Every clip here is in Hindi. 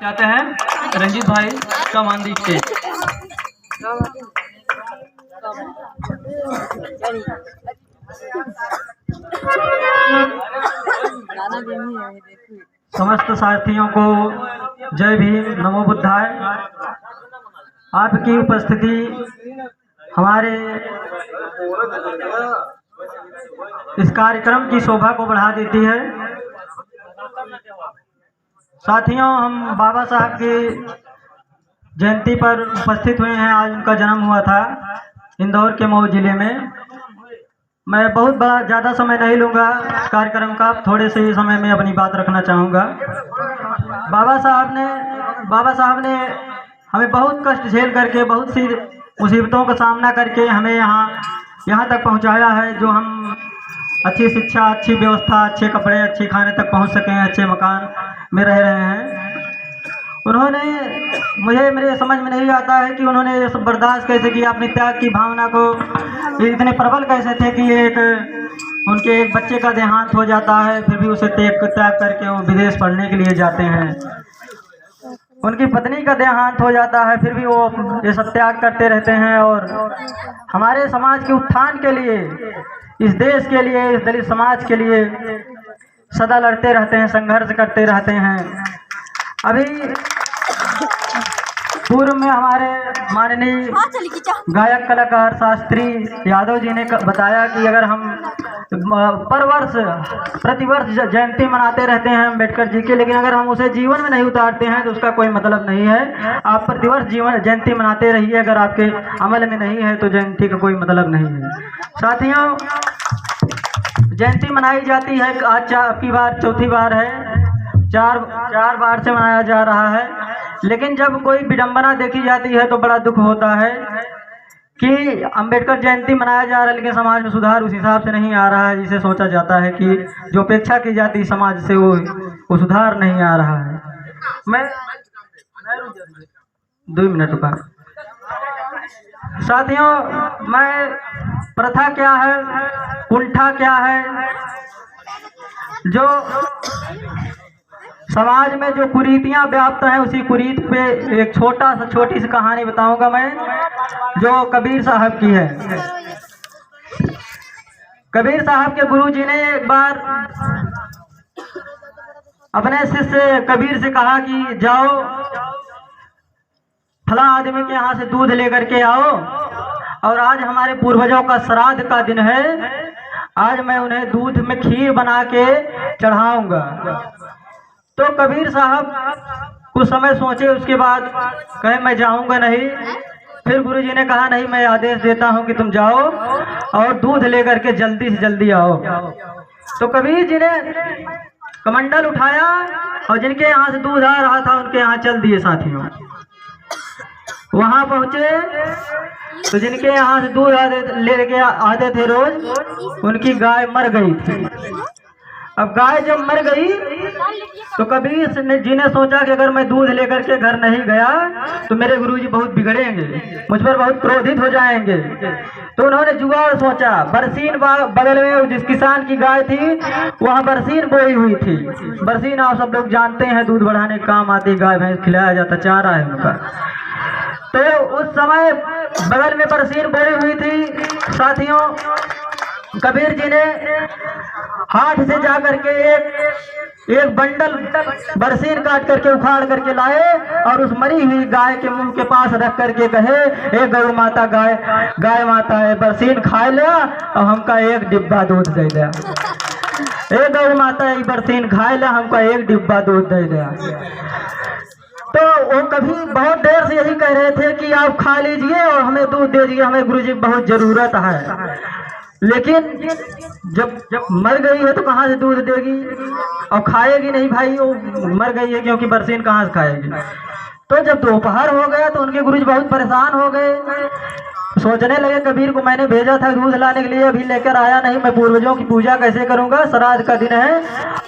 चाहते हैं रंजीत भाई का मानदीप के। समस्त साथियों को जय भीम, नमो बुद्धाय। आपकी उपस्थिति हमारे इस कार्यक्रम की शोभा को बढ़ा देती है। साथियों, हम बाबा साहब की जयंती पर उपस्थित हुए हैं। आज उनका जन्म हुआ था इंदौर के मऊ जिले में। मैं बहुत बड़ा ज़्यादा समय नहीं लूँगा कार्यक्रम का, थोड़े से ही समय में अपनी बात रखना चाहूँगा। बाबा साहब ने हमें बहुत कष्ट झेल करके, बहुत सी मुसीबतों का सामना करके हमें यहाँ तक पहुँचाया है, जो हम अच्छी शिक्षा, अच्छी व्यवस्था, अच्छे कपड़े, अच्छे खाने तक पहुँच सकें, अच्छे मकान में रह रहे हैं। उन्होंने मेरे समझ में नहीं आता है कि उन्होंने ये सब बर्दाश्त कैसे किया, अपनी त्याग की भावना को इतने प्रबल कैसे थे कि उनके एक बच्चे का देहांत हो जाता है, फिर भी उसे त्याग करके वो विदेश पढ़ने के लिए जाते हैं। उनकी पत्नी का देहांत हो जाता है, फिर भी वो ये सब त्याग करते रहते हैं और हमारे समाज के उत्थान के लिए, इस देश के लिए, इस दलित समाज के लिए सदा लड़ते रहते हैं, संघर्ष करते रहते हैं। अभी पूर्व में हमारे माननीय गायक कलाकार शास्त्री यादव जी ने बताया कि अगर हम प्रतिवर्ष जयंती मनाते रहते हैं अम्बेडकर जी की, लेकिन अगर हम उसे जीवन में नहीं उतारते हैं तो उसका कोई मतलब नहीं है। आप प्रतिवर्ष जयंती मनाते रहिए, अगर आपके अमल में नहीं है तो जयंती का कोई मतलब नहीं है। साथियों, जयंती मनाई जाती है, आज की बार चौथी बार है, चार बार से मनाया जा रहा है। लेकिन जब कोई विडंबना देखी जाती है तो बड़ा दुख होता है कि अम्बेडकर जयंती मनाया जा रहा है, लेकिन समाज में सुधार उस हिसाब से नहीं आ रहा है जिसे सोचा जाता है कि जो अपेक्षा की जाती है समाज से वो सुधार नहीं आ रहा है। मैं 2 मिनट रुका। साथियों, मैं प्रथा क्या है, कुंठा क्या है, जो समाज में जो कुरीतियां व्याप्त हैं, उसी कुरीत पे एक छोटी सी कहानी बताऊंगा मैं, जो कबीर साहब की है। कबीर साहब के गुरुजी ने एक बार अपने शिष्य कबीर से कहा कि जाओ फला आदमी के यहाँ से दूध लेकर के आओ, और आज हमारे पूर्वजों का श्राद्ध का दिन है, आज मैं उन्हें दूध में खीर बना के चढ़ाऊंगा। तो कबीर साहब कुछ समय सोचे, उसके बाद कहे मैं जाऊंगा नहीं। फिर गुरुजी ने कहा नहीं, मैं आदेश देता हूं कि तुम जाओ और दूध लेकर के जल्दी से जल्दी आओ। तो कबीर जी ने कमंडल उठाया और जिनके यहाँ से दूध आ रहा था उनके यहाँ चल दिए। साथियों, वहां पहुंचे तो जिनके यहाँ से दूध लेके आते थे रोज, उनकी गाय मर गई थी। अब गाय जब मर गई तो कबीर जी ने सोचा कि अगर मैं दूध लेकर के घर नहीं गया तो मेरे गुरुजी बहुत बिगड़ेंगे, मुझ पर बहुत क्रोधित हो जाएंगे। तो उन्होंने जुगाड़ सोचा। बरसीन बगल में जिस किसान की गाय थी वहाँ बरसीन बोई हुई थी। बरसीन आप सब लोग जानते हैं, दूध बढ़ाने का काम आती, गाय भैंस खिलाया जाता, चारा है उनका। तो उस समय बगल में बरसीन बोई हुई थी। साथियों, कबीर जी ने हाथ से जा करके एक बंडल बरसीन काट करके उखाड़ करके लाए और उस मरी हुई गाय के मुंह के पास रख करके कहे, ए गौ माता, गाय माता है, बरसीन खा लिया और हमका 1 डिब्बा दूध दे दिया। ए गौ माता, ये बरसीन खा लिया, हमका 1 डिब्बा दूध दे दिया। तो वो कभी बहुत देर से यही कह रहे थे कि आप खा लीजिए और हमें दूध दे दीजिए, हमें गुरुजी की बहुत जरूरत है। लेकिन जब मर गई है तो कहाँ से दूध देगी, और खाएगी नहीं भाई, वो मर गई है, क्योंकि बरसीन कहाँ से खाएगी। तो जब दोपहर हो गया तो उनके गुरुजी बहुत परेशान हो गए। सोचने लगे कबीर को मैंने भेजा था दूध लाने के लिए, अभी लेकर आया नहीं, मैं पूर्वजों की पूजा कैसे करूंगा, श्राद्ध का दिन है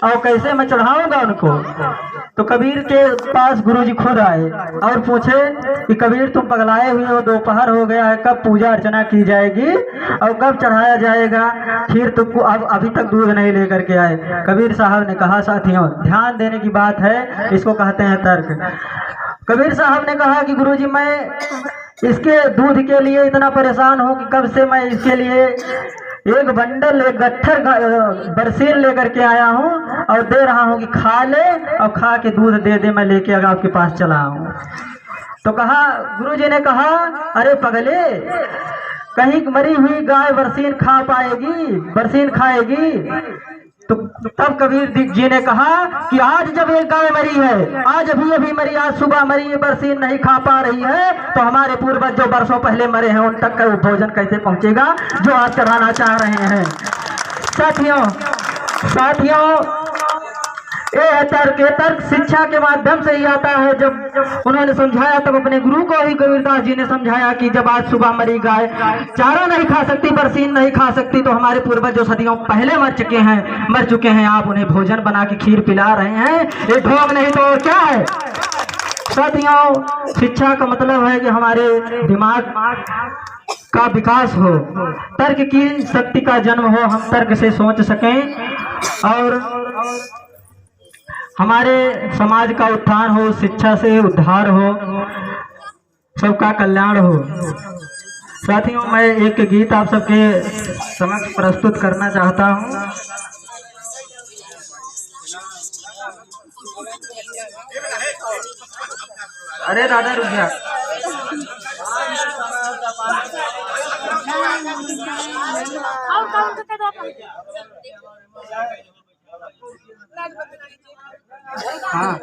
और कैसे मैं चढ़ाऊंगा उनको। तो कबीर के पास गुरुजी खुद आए और पूछे कि कबीर तुम पगलाए हुए हो, दोपहर हो गया है, कब पूजा अर्चना की जाएगी और कब चढ़ाया जाएगा, फिर तुमको अब अभी तक दूध नहीं लेकर के आए। कबीर साहब ने कहा साथियों ध्यान देने की बात है, इसको कहते हैं तर्क। कबीर साहब ने कहा कि गुरुजी मैं इसके दूध के लिए इतना परेशान हूँ कि कब से मैं इसके लिए एक बंडल एक गट्ठर बरसीन लेकर के आया हूँ और दे रहा हूँ कि खा ले और खा के दूध दे दे, मैं लेके अगर आपके पास चला हूँ। तो कहा गुरुजी ने कहा अरे पगले, कहीं मरी हुई गाय बरसीन खा पाएगी, बरसीन खाएगी? तो तब कबीर जी ने कहा कि आज जब एक गाय मरी है, आज अभी मरी, आज सुबह मरी, ये बरसीन नहीं खा पा रही है, तो हमारे पूर्वज जो बरसों पहले मरे हैं उन तक का वो भोजन कैसे पहुंचेगा जो आप चढ़ाना चाह रहे हैं। साथियों ये है तर्क। तर्क शिक्षा के माध्यम से ही आता है। जब उन्होंने समझाया तब अपने गुरु को ही कबीरदास जी ने समझाया कि जब आज सुबह मरी गाय चारा नहीं खा सकती, बरसीन नहीं खा सकती, तो हमारे पूर्वज जो सदियों पहले मर चुके हैं, आप उन्हें भोजन बना के खीर पिला रहे हैं, ये ढोंग नहीं तो और क्या है। साथियों शिक्षा का मतलब है कि हमारे दिमाग का विकास हो, तर्क की शक्ति का जन्म हो, हम तर्क से सोच सकें और हमारे समाज का उत्थान हो, शिक्षा से उद्धार हो, सबका कल्याण हो। साथियों मैं एक गीत आप सबके समक्ष प्रस्तुत करना चाहता हूँ। अरे दादा रुक जा। हाँ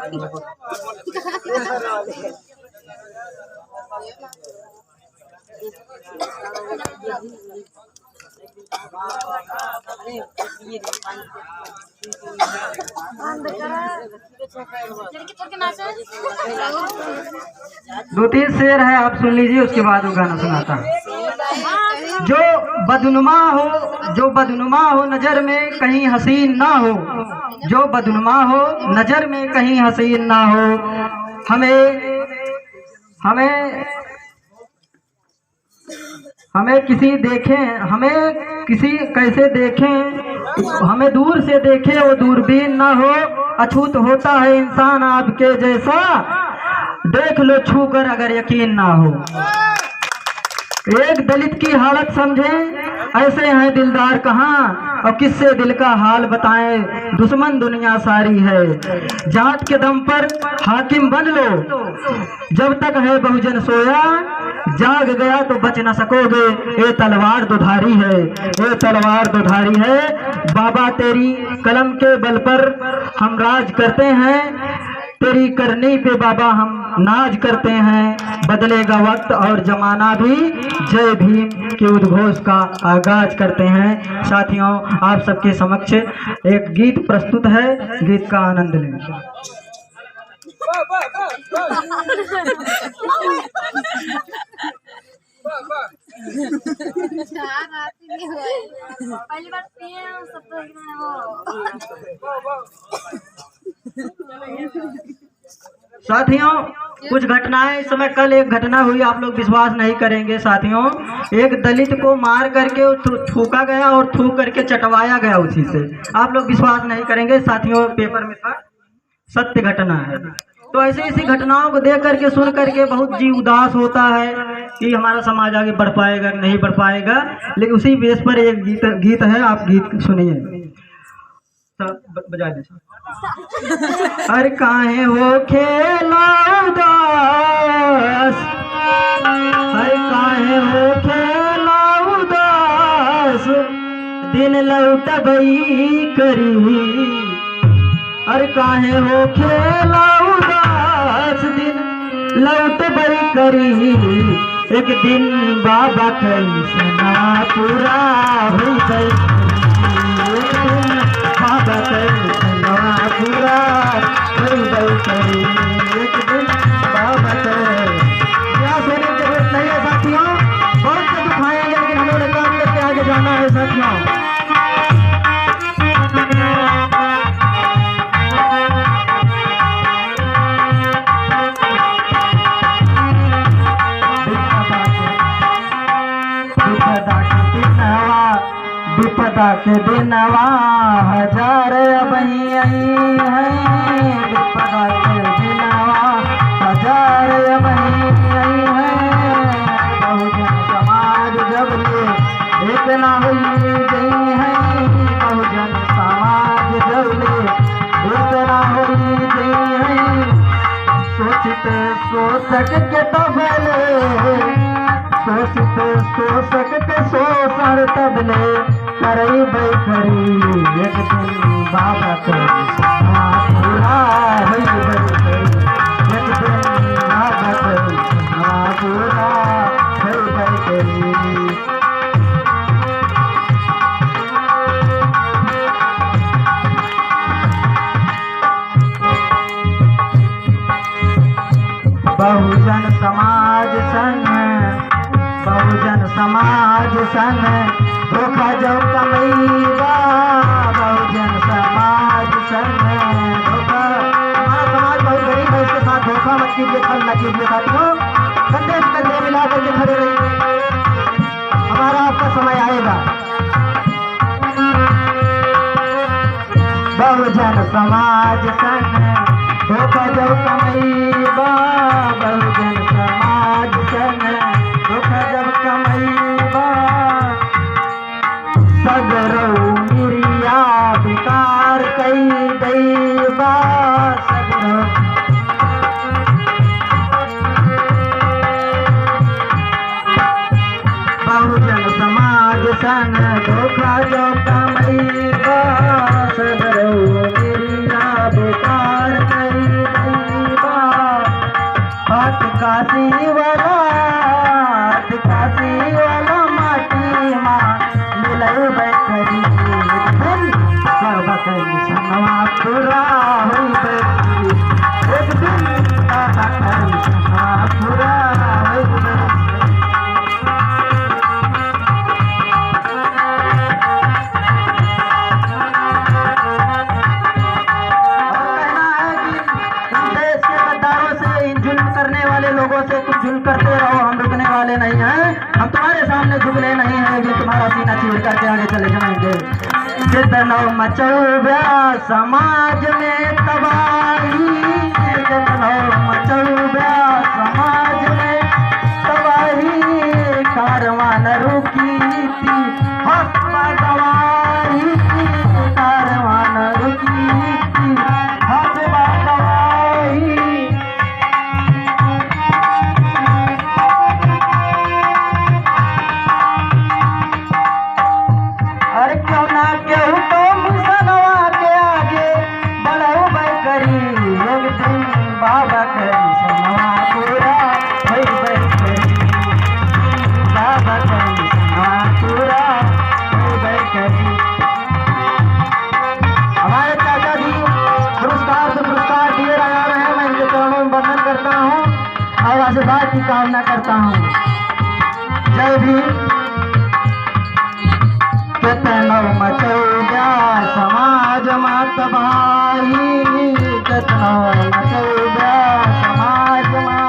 दो तीन शेर है, आप सुन लीजिए, उसके बाद वो गाना सुनाता हूँ। जो बदनुमा हो नजर में कहीं हसीन ना हो, जो बदनुमा हो नजर में कहीं हसीन ना हो, हमें किसी कैसे देखें, हमें दूर से देखे वो दूरबीन ना हो, अछूत होता है इंसान आपके जैसा, देख लो छू कर अगर यकीन ना हो। एक दलित की हालत समझें, ऐसे हैं दिलदार कहाँ, और किससे दिल का हाल बताएं, दुश्मन दुनिया सारी है। जात के दम पर हाकिम बन लो, जब तक है बहुजन सोया, जाग गया तो बच न सकोगे, ये तलवार दुधारी है, ये तलवार दुधारी है। बाबा तेरी कलम के बल पर हम राज करते हैं, तेरी करनी पे बाबा हम नाज करते हैं। बदलेगा वक्त और जमाना भी, जय भीम के उद्घोष का आगाज करते हैं। साथियों आप सबके समक्ष एक गीत प्रस्तुत है, गीत का आनंद लें। पहली बार साथियों कुछ घटनाएं इस समय, कल एक घटना हुई, आप लोग विश्वास नहीं करेंगे साथियों, एक दलित को मार करके थूका गया और थूक करके चटवाया गया उसी से। आप लोग विश्वास नहीं करेंगे साथियों, पेपर में था, सत्य घटना है। तो ऐसी घटनाओं को देख करके सुन करके बहुत जी उदास होता है कि हमारा समाज आगे बढ़ पाएगा नहीं बढ़ पाएगा। लेकिन उसी बेस पर एक गीत है, आप गीत सुनिए। बजा दे। अरे काहे हो खेला उदास, अरे काहे हो खेला उदास, दिन लौटबई करी, अरे काहे हो खेला उदास, दिन लौटबई करी, एक दिन बाबा कैसना पूरा हो गई, बाबा कैसना पूरा हो गई, एक दिन बाबा क्या सोने की जरूरत नहीं है साथियों, बहुत विपदा के दिनवा हजार बही आई है, विपदा के दिनवा हजार बही आई है। बहुजन समाज जब ले एक ना हुई गई है, बहुजन समाज जब ले एक ना हुई गई है। सोचते शोषक के तबले, सोचते शोषक के शोषण तबले करई बैखरी। एक दिन बाबा को पूरा होई बैखरी, एक दिन बाबा को पूरा होई बैखरी। बहुजन समाज संग, बहुजन समाज संग धोखा जो कमैबा, बहुजन समाज संग धोखा। हमारा समाज बहुत गरीब है, इसके साथ धोखा मत कीजिए, खल न कीजिए साथियों। कंधे से कंधे मिला करके खड़े रहिए, हमारा आपका समय आएगा। बहुजन समाज संग धोखा जो कमैबा, बहुजन समाज संग धोखा जब कमैबा। सगरऊ मिरिया बेकार कई दैबा, सगरऊ बहुजन समाज संग धोखा जो कमैबा। सगरऊ मिरिया बेकार कई दैबा। हाथ काशी वाला, हाथ काशी वाला माटी माँ मिलऊ बैखरी। दिन बाबा के सनवा पूरा होई बैखरी, एक दिन बाबा के सनवा पूरा होई बैखरी। लोगों से तुम जुल्म करते रहो, हम रुकने वाले नहीं हैं, हम तुम्हारे सामने झुकने नहीं हैं, कि तुम्हारा सीना चीर करके आगे चले जाएंगे। जितना मचौबा समाज में तबाही, जितना मचौबा समाज में तबाही। कारवां न रुकी थी हस्बा गवाही, कारवां न रुकी थी हस्बा गवाही। बाबा के सनवा पूरा होई बैखरी, बाबा के सनवा पूरा होई बैखरी। हमारे चाचा जी पुरस्कार से पुरस्कार दिए जा रहे हैं, मैं इनके चरणों में वंदन करता हूँ और आशीर्वाद की कामना करता हूँ। जय भीम। कितना मचौबा समाज में तबाही, कितना मचौबा समाज में।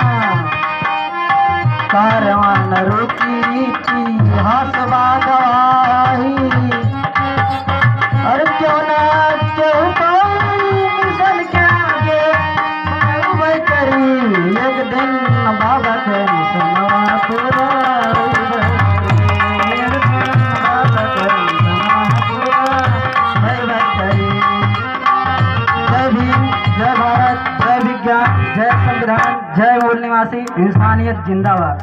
कारवां न रुकी थी हस्बा गवाही। अरे क्यों ना क्यों मिशन के आगे बैखरी। एक दिन बाबा के सनवा पूरा होई बैखरी, एक दिन बाबा के सनवा पूरा होई बैखरी। जय भीम, जय भारत, जय विज्ञान, जय संविधान, जय मूल निवासी, इंसानियत जिंदाबाद।